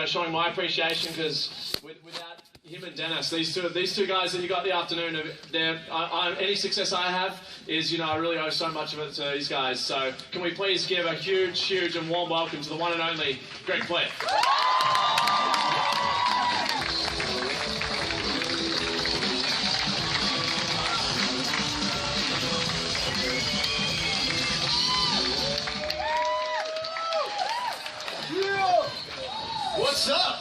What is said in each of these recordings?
Showing my appreciation because without him and Dennis, these two guys that you got the afternoon, any success I have is, I really owe so much of it to these guys. So can we please give a huge and warm welcome to the one and only Greg Plitt. What's up?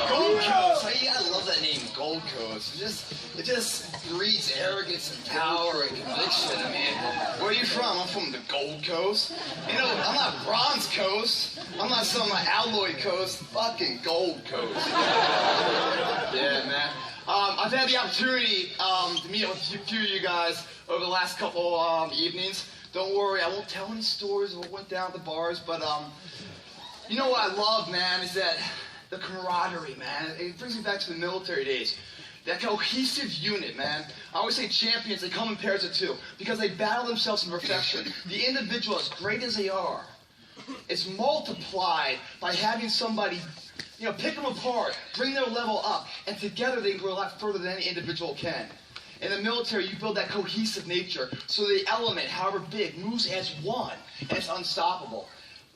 Gold Coast. I love that name, Gold Coast. It just breeds arrogance and power and conviction. I mean, where are you from? I'm from the Gold Coast. I'm not Bronze Coast. I'm not some Alloy Coast. Fucking Gold Coast. Yeah, man. I've had the opportunity to meet with a few of you guys over the last couple evenings. Don't worry, I won't tell any stories of what went down at the bars, but you know what I love, man, is that the camaraderie, man. It brings me back to the military days. That cohesive unit, man. I always say champions, they come in pairs of two because they battle themselves to perfection. The individual, as great as they are, is multiplied by having somebody, pick them apart, bring their level up, and together they can go a lot further than any individual can. In the military, you build that cohesive nature so the element, however big, moves as one, and it's unstoppable.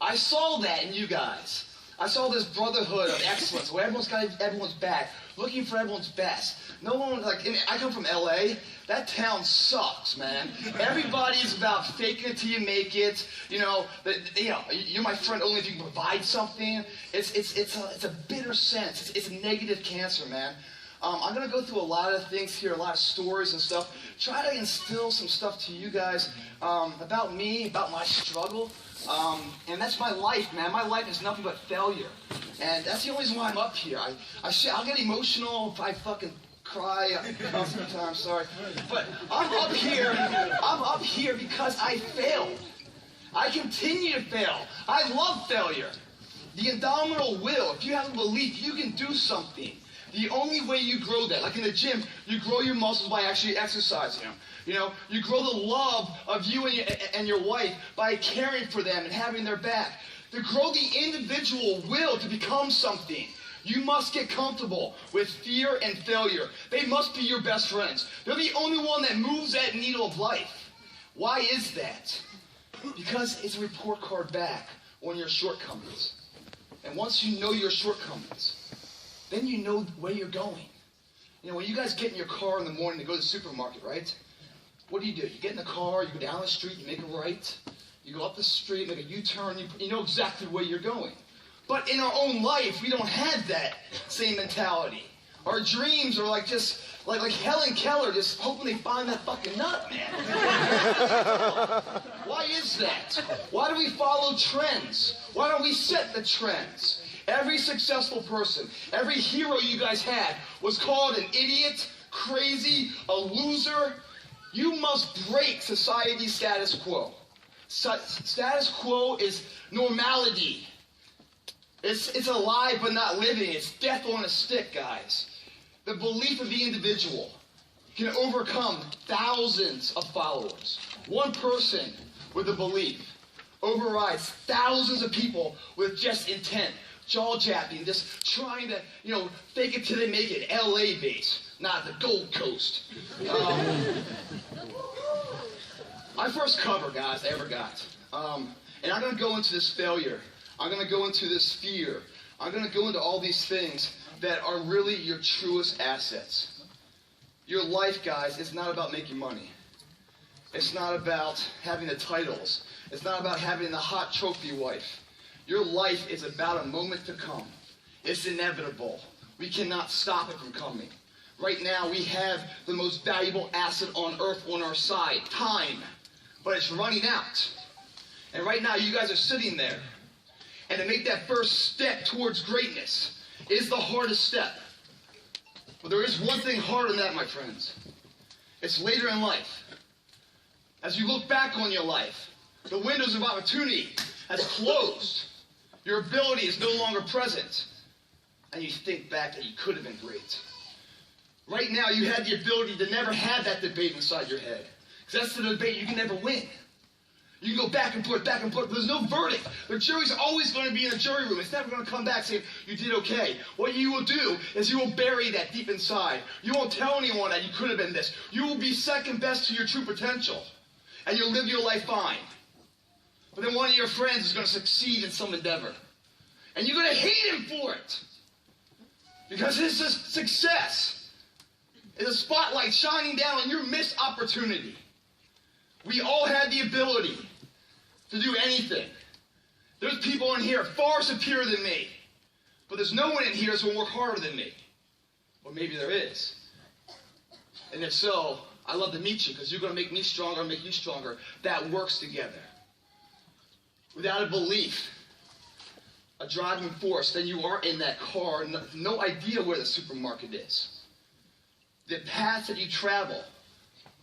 I saw that in you guys. I saw this brotherhood of excellence where everyone's got everyone's back, looking for everyone's best. No one, I come from LA. That town sucks, man. Everybody's about faking it till you make it. You're my friend only if you can provide something. It's a bitter sense. It's a negative cancer, man. I'm going to go through a lot of things here, a lot of stories and stuff. Try to instill some stuff to you guys about me, about my struggle. And that's my life, man. My life is nothing but failure. And that's the only reason why I'm up here. I'll get emotional if I fucking cry sometimes, sorry. But I'm up here because I failed. I continue to fail. I love failure. The indomitable will, if you have a belief, you can do something. The only way you grow that, like in the gym, you grow your muscles by actually exercising them. You grow the love of you and your wife by caring for them and having their back. To grow the individual will to become something, you must get comfortable with fear and failure. They must be your best friends. They're the only one that moves that needle of life. Why is that? Because it's a report card back on your shortcomings. And once you know your shortcomings, then you know where you're going. When you guys get in your car in the morning to go to the supermarket, right? What do? You get in the car, you go down the street, you make a right. You go up the street, make a U-turn, you know exactly where you're going. But in our own life, we don't have that same mentality. Our dreams are like Helen Keller, just hoping they find that fucking nut, man. Why is that? Why do we follow trends? Why don't we set the trends? Every successful person, every hero you guys had was called an idiot, crazy, a loser. You must break society's status quo. Status quo is normality. It's alive but not living. It's death on a stick, guys. The belief of the individual can overcome thousands of followers. One person with a belief overrides thousands of people with just intent. Jaw-japping, just trying to, fake it till they make it. LA base, not the Gold Coast. My first cover, guys, I ever got. And I'm going to go into this failure. I'm going to go into this fear. I'm going to go into all these things that are really your truest assets. Your life, guys, is not about making money. It's not about having the titles. It's not about having the hot trophy wife. Your life is about a moment to come. It's inevitable. We cannot stop it from coming. Right now, we have the most valuable asset on earth on our side, time. But it's running out. And right now, you guys are sitting there. And to make that first step towards greatness is the hardest step. But there is one thing harder than that, my friends. It's later in life. As you look back on your life, the windows of opportunity has closed. Your ability is no longer present. And you think back that you could have been great. Right now, you had the ability to never have that debate inside your head. Because that's the debate you can never win. You can go back and forth, but there's no verdict. The jury's always going to be in the jury room. It's never going to come back saying, you did okay. What you will do is you will bury that deep inside. You won't tell anyone that you could have been this. You will be second best to your true potential. And you'll live your life fine. But then one of your friends is going to succeed in some endeavor. And you're going to hate him for it. Because his success is a spotlight shining down on your missed opportunity. We all have the ability to do anything. There's people in here far superior than me. But there's no one in here that's going to work harder than me. Or maybe there is. And if so, I'd love to meet you because you're going to make me stronger and make you stronger. That works together. Without a belief, a driving force, then you are in that car, no idea where the supermarket is. The paths that you travel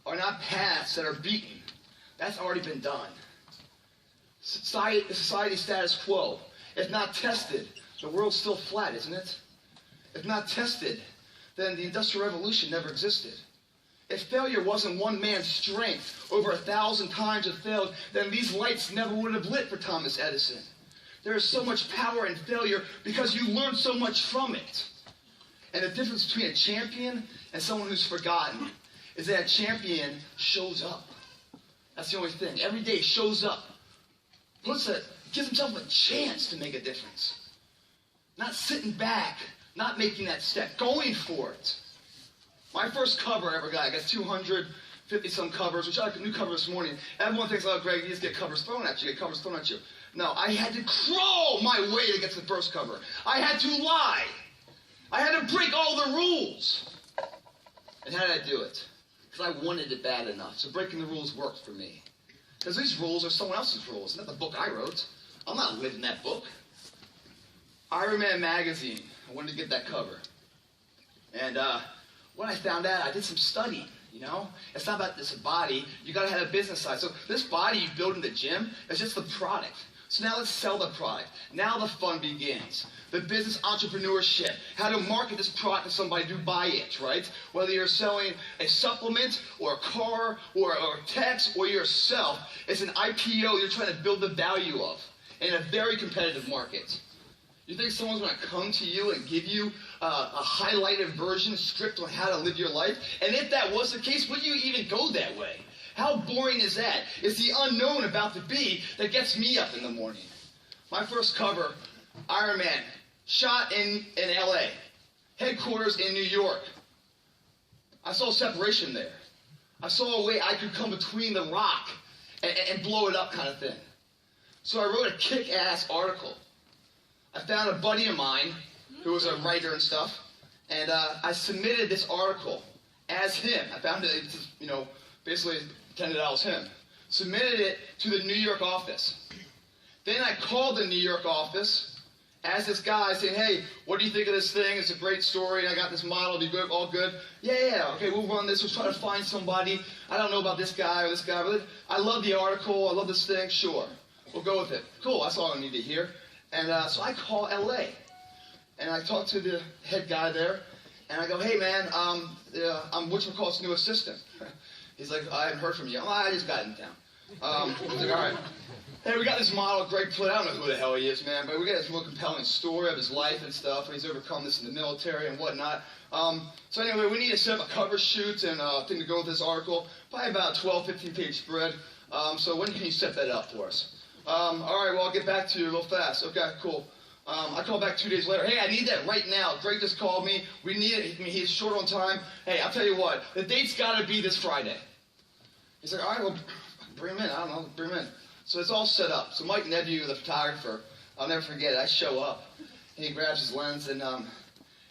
are not paths that are beaten. That's already been done. Society status quo. If not tested, the world's still flat, isn't it? If not tested, then the Industrial Revolution never existed. If failure wasn't one man's strength, over 1,000 times it failed, then these lights never would have lit for Thomas Edison. There is so much power in failure because you learn so much from it. And the difference between a champion and someone who's forgotten is that a champion shows up. That's the only thing. Every day shows up. Gives himself a chance to make a difference. Not sitting back, not making that step, going for it. My first cover I ever got, I got 250-some covers, which I got a new cover this morning. Everyone thinks, oh, Greg, you just get covers thrown at you, No, I had to crawl my way to get to the first cover. I had to lie. I had to break all the rules. And how did I do it? Because I wanted it bad enough. So breaking the rules worked for me. Because these rules are someone else's rules, not the book I wrote. I'm not living that book. Iron Man magazine, I wanted to get that cover. And when I found out, I did some studying, you know? It's not about this body. You got to have a business side. So this body you build in the gym is just the product. So now let's sell the product. Now the fun begins. The business entrepreneurship. How to market this product to somebody to buy it, right? Whether you're selling a supplement or a car or text or yourself, it's an IPO you're trying to build the value of in a very competitive market. You think someone's going to come to you and give you a highlighted version, script on how to live your life? And if that was the case, would you even go that way? How boring is that? It's the unknown about to be that gets me up in the morning. My first cover, Iron Man, shot in LA, headquarters in New York. I saw separation there. I saw a way I could come between the rock and blow it up kind of thing. So I wrote a kick-ass article. I found a buddy of mine who was a writer and stuff, and I submitted this article as him. I found it, you know, basically pretended I was him. Submitted it to the New York office. Then I called the New York office as this guy saying, hey, what do you think of this thing? It's a great story, and I got this model, be good, all good. Yeah, okay, we'll run this, we'll try to find somebody. I don't know about this guy or this guy, but I love the article, I love this thing, sure. We'll go with it. Cool, that's all I need to hear. And so I call LA, and I talk to the head guy there, and I go, hey man, I'm whatchamacallit's new assistant. He's like, I haven't heard from you. I just got in town. He's like, all right. Hey, we got this model, Greg Plitt. I don't know who the hell he is, man, but we got this real compelling story of his life and stuff, and he's overcome this in the military and whatnot. So anyway, we need to set up a cover shoot and thing to go with this article. Probably about a 12, 15-page spread. So when can you set that up for us? All right, well, I'll get back to you real fast. Okay, cool. I call back 2 days later. Hey, I need that right now. Greg just called me. We need it. I mean, he's short on time. Hey, I'll tell you what. The date's got to be this Friday. He's like, all right, well, bring him in. I don't know. Bring him in. So it's all set up. So Mike Nebu, the photographer, I'll never forget it. I show up. And he grabs his lens, and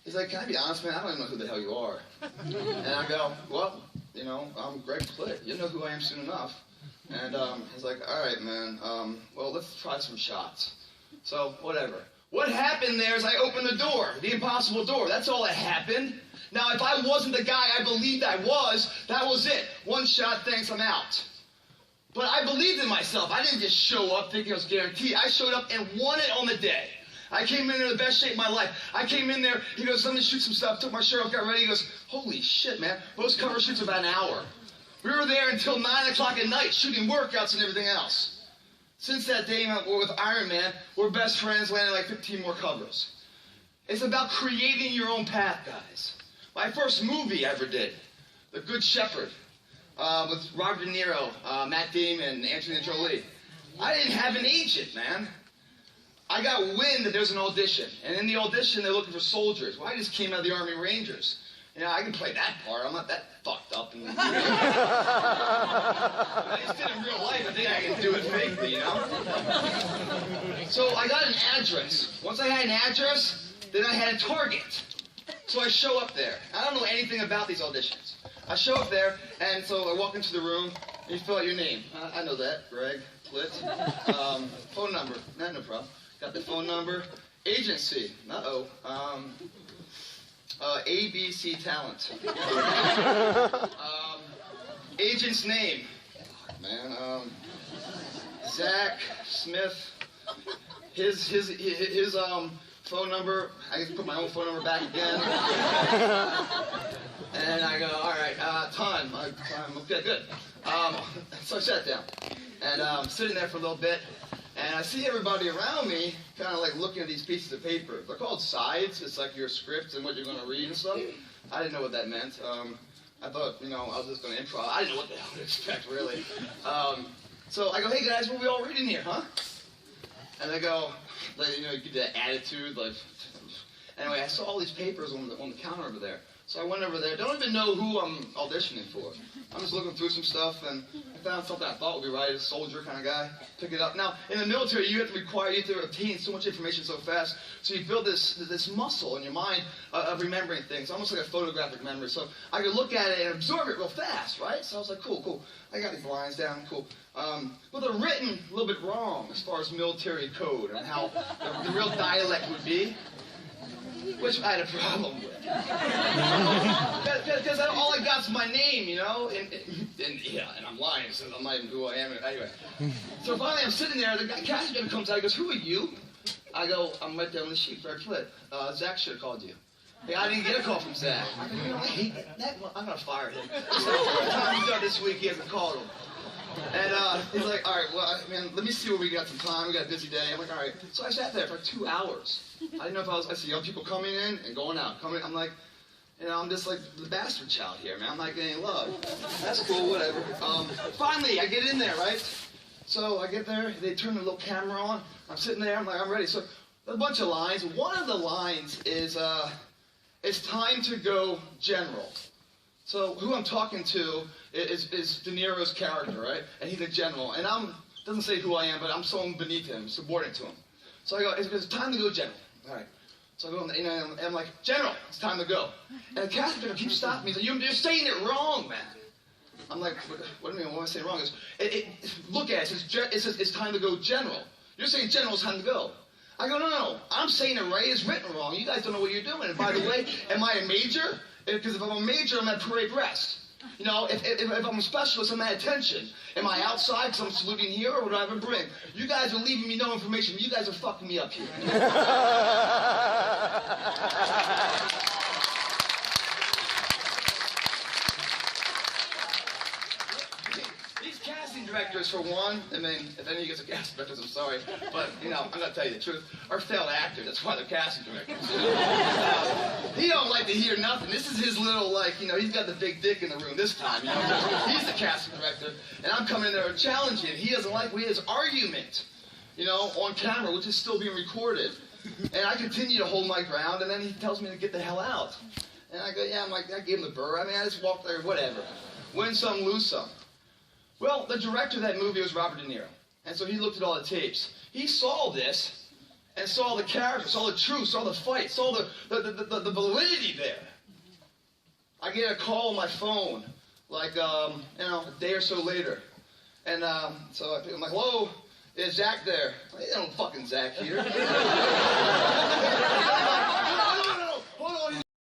he's like, can I be honest, man? I don't even know who the hell you are. And I go, well, you know, I'm Greg Plitt. You'll know who I am soon enough. And he's like, all right, man, well, let's try some shots. So, whatever. What happened there is I opened the door, the impossible door. That's all that happened. Now, if I wasn't the guy I believed I was, that was it. One shot, thanks, I'm out. But I believed in myself. I didn't just show up thinking it was guaranteed. I showed up and won it on the day. I came in the best shape of my life. I came in there, he goes, let me shoot some stuff, took my shirt off, got ready. He goes, holy shit, man. Most cover shoots are about an hour. We were there until 9 o'clock at night shooting workouts and everything else. Since that day, we're with Iron Man, we're best friends, landing like 15 more covers. It's about creating your own path, guys. My first movie I ever did, The Good Shepherd, with Robert De Niro, Matt Damon, Angelina Jolie. I didn't have an agent, man. I got wind that there's an audition, and in the audition they're looking for soldiers. Well, I just came out of the Army Rangers. You know, I can play that part. I'm not that fucked up. I just did it in real life. I think I can do it fakely, you know? So I got an address. Once I had an address, then I had a target. So I show up there. I don't know anything about these auditions. I show up there, and so I walk into the room, and you fill out your name. I know that. Greg, Plitt. Phone number. No problem. Got the phone number. Agency. Uh-oh. ABC Talent. Agent's name. Man, Zach Smith. His phone number. I just put my own phone number back again. And I go, all right, time. Okay, good. So I sat down. And I'm sitting there for a little bit. And I see everybody around me kind of like looking at these pieces of paper. They're called sides. It's like your script and what you're going to read and stuff. I didn't know what that meant. I thought, you know, I was just going to improv. I didn't know what the hell to expect, really. So I go, hey, guys, what are we all reading here, huh? And they go, like, you know, you get that attitude, like... Anyway, I saw all these papers on the counter over there. So I went over there. Don't even know who I'm auditioning for. I'm just looking through some stuff, and I found something I thought would be right. A soldier kind of guy. Pick it up. Now, in the military, you have to obtain so much information so fast. So you build this muscle in your mind of remembering things, almost like a photographic memory. So I could look at it and absorb it real fast, right? So I was like, cool. I got these lines down, cool. But they're written a little bit wrong as far as military code and how the real dialect would be. Which I had a problem with. Because all I got's my name, you know? And I'm lying, so I'm not even who I am. Anyway. So finally I'm sitting there, the casting director comes out, he goes, who are you? I go, I'm right there on the sheet, Greg Plitt. Zach should have called you. Hey, I didn't get a call from Zach. I go, you know, I hate that one. I'm going to fire him. It's the fourth time he's done this week, he hasn't called him. And he's like, all right, well, man, let me see what we got some time. We got a busy day. I'm like, all right. So I sat there for like 2 hours. I didn't know if I see young people coming in and going out. I'm like, you know, I'm just like the bastard child here, man. I'm not getting love. That's cool, whatever. Finally, I get in there, right? So I get there. They turn the little camera on. I'm sitting there. I'm like, I'm ready. So a bunch of lines. One of the lines is, it's time to go general. So who I'm talking to is De Niro's character, right? And he's a general. And doesn't say who I am, but I'm someone beneath him, subordinate to him. So I go, it's time to go general. All right. So I go, you know, and I'm like, General, it's time to go. And the casting director keeps stopping me. He's like, you're saying it wrong, man. I'm like, what do you mean? What am I saying wrong? Look at it. It says it's time to go general. You're saying general, it's time to go. I go, no. I'm saying it right. It's written wrong. You guys don't know what you're doing. And by the way, am I a major? Because if I'm a major, I'm at parade rest. You know, if I'm a specialist, I'm at attention. Am I outside because I'm saluting here, or what do I have a bring? You guys are leaving me no information. You guys are fucking me up here. These casting directors, for one, I mean, if any of you guys are casting directors, I'm sorry, but, you know, I'm going to tell you the truth, are failed actors. That's why they're casting directors. He don't like to hear nothing. This is his little, like, you know, he's got the big dick in the room this time, you know. He's the casting director, and I'm coming in there and challenging him. He doesn't like his argument, you know, on camera, which is still being recorded. And I continue to hold my ground, and then he tells me to get the hell out. And I go, yeah, I'm like, I gave him the burr. I mean, I just walked there, whatever. Win some, lose some. Well, the director of that movie was Robert De Niro. And so he looked at all the tapes. He saw this and saw the character, saw the truth, saw the fight, saw the validity there. I get a call on my phone, like, you know, a day or so later. And so I'm like, hello, is Zach there? Ain't no fucking Zach here.